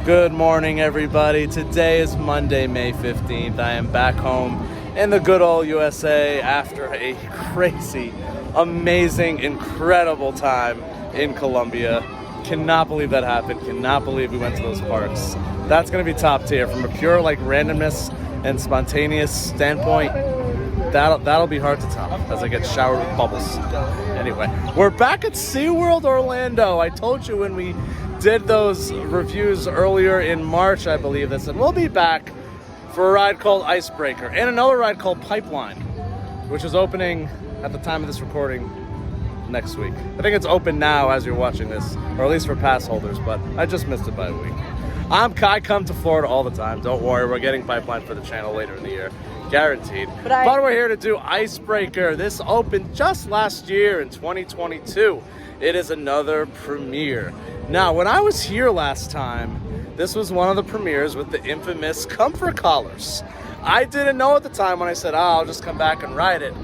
Good morning, everybody. Today is Monday, May 15th. I am back home in the good old USA after a crazy, amazing, incredible time in Colombia. Cannot believe that happened. Cannot believe we went to those parks. That's going to be top tier from a pure randomness and spontaneous standpoint. That'll be hard to top as I get showered with bubbles. Anyway, we're back at SeaWorld Orlando. I told you when we did those reviews earlier in March, I believe, that said we'll be back for a ride called Icebreaker and another ride called Pipeline, which is opening at the time of this recording next week. I think it's open now as you're watching this, or at least for pass holders, but I just missed it by a week. I come to Florida all the time. Don't worry, we're getting Pipeline for the channel later in the year. Guaranteed. But we're here to do Icebreaker. This opened just last year in 2022. It is another premiere. Now, when I was here last time, this was one of the premieres with the infamous comfort collars. I didn't know at the time when I said, I'll just come back and ride it,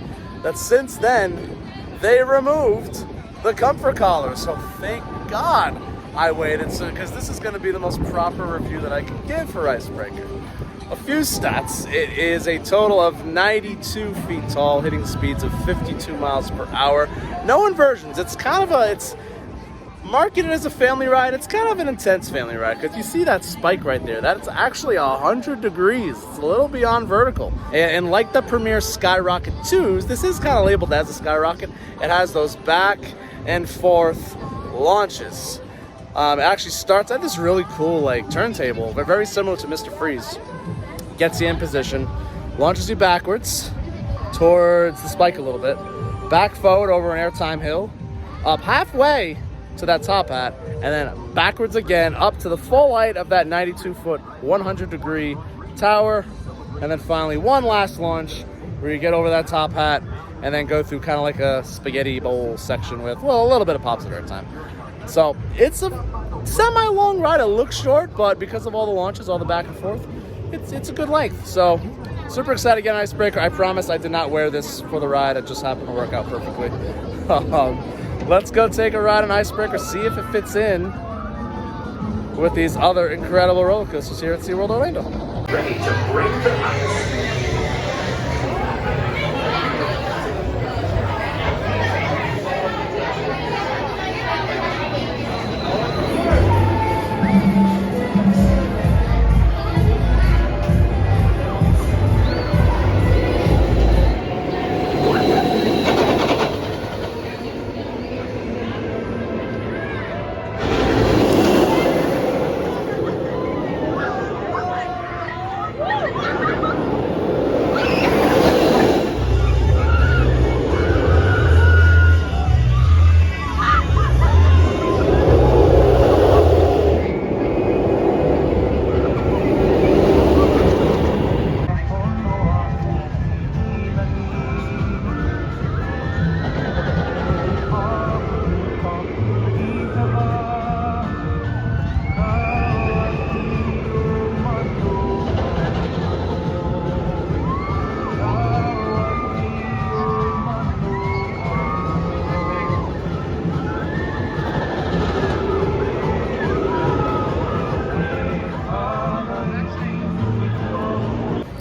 that since then, they removed the comfort collars. So thank God I waited, because this is going to be the most proper review that I can give for Icebreaker. A few stats. It is a total of 92 feet tall, hitting speeds of 52 miles per hour. No inversions. It's marketed as a family ride. It's kind of an intense family ride because you see that spike right there. That's actually 100 degrees. It's a little beyond vertical. And like the Premier Skyrocket 2s, this is kind of labeled as a Skyrocket. It has those back and forth launches. It actually starts at this really cool turntable, but very similar to Mr. Freeze. Gets you in position, launches you backwards towards the spike a little bit, back forward over an airtime hill, up halfway to that top hat, and then backwards again up to the full height of that 92-foot, 100-degree tower, and then finally one last launch where you get over that top hat and then go through kind of like a spaghetti bowl section with, well, a little bit of pops at airtime. So it's a semi-long ride. It looks short, but because of all the launches, all the back and forth, it's a good length. So super excited to get an Icebreaker. I promise I did not wear this for the ride. It just happened to work out perfectly. Let's go take a ride on Icebreaker, see if it fits in with these other incredible roller coasters here at SeaWorld Orlando. Ready to break the ice.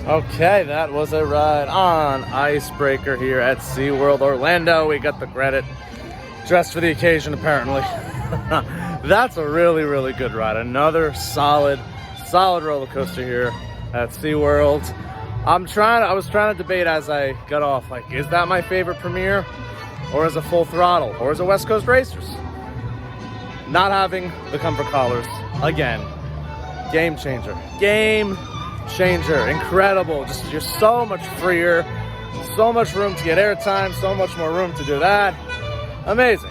Okay, that was a ride on Icebreaker here at SeaWorld Orlando. We got the credit. Dressed for the occasion, apparently. That's a really, really good ride. Another solid roller coaster here at SeaWorld. I was trying to debate as I got off, is that my favorite premiere? Or is it Full Throttle? Or is it West Coast Racers? Not having the comfort collars, again, game changer. Game changer. Incredible. Just, you're so much freer, so much room to get airtime, so much more room to do that. Amazing.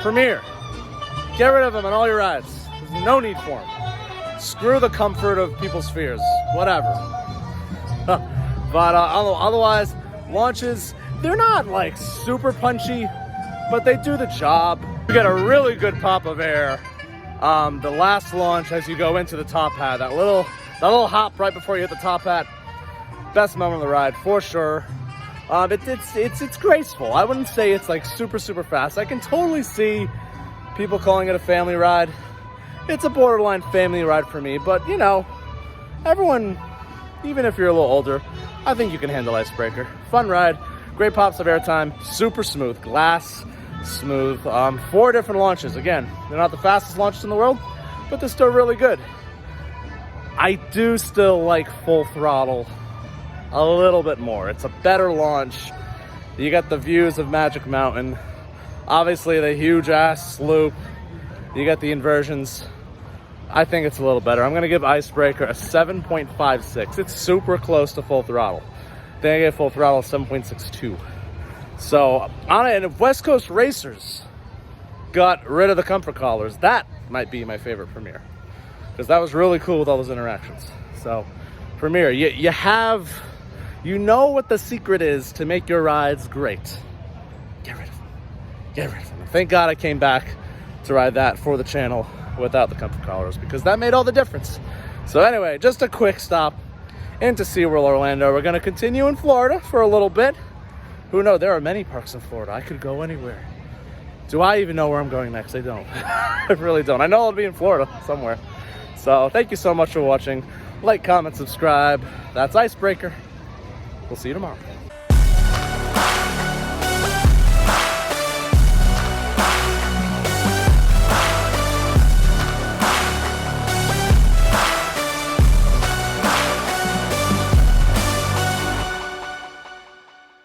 Premiere. Get rid of them on all your rides. There's no need for them. Screw the comfort of people's fears. Whatever. But otherwise, launches, they're not super punchy, but they do the job. You get a really good pop of air. The last launch as you go into the top hat, that little hop right before you hit the top hat, best moment of the ride for sure. It's graceful. I wouldn't say it's super fast. I can totally see people calling it a family ride. It's a borderline family ride for me, but you know, everyone, even if you're a little older, I think you can handle Icebreaker. Fun ride, great pops of airtime, super smooth, glass smooth. 4 different launches. Again, they're not the fastest launches in the world, but they're still really good. I do still like Full Throttle a little bit more. It's a better launch. You got the views of Magic Mountain, obviously the huge ass sloop, you got the inversions. I think it's a little better. I'm gonna give Icebreaker a 7.56. It's super close to Full Throttle. Then I get Full Throttle 7.62. So on it, and if West Coast Racers got rid of the comfort collars, that might be my favorite Premiere, because that was really cool with all those interactions. So Premiere, you know what the secret is to make your rides great. Get rid of them. Get rid of them. Thank God I came back to ride that for the channel without the comfort collars, because that made all the difference. So anyway, just a quick stop into SeaWorld Orlando. We're going to continue in Florida for a little bit. Who knows? There are many parks in Florida. I could go anywhere. Do I even know where I'm going next? I don't. I really don't. I know I'll be in Florida somewhere. So thank you so much for watching. Like, comment, subscribe. That's Icebreaker. We'll see you tomorrow.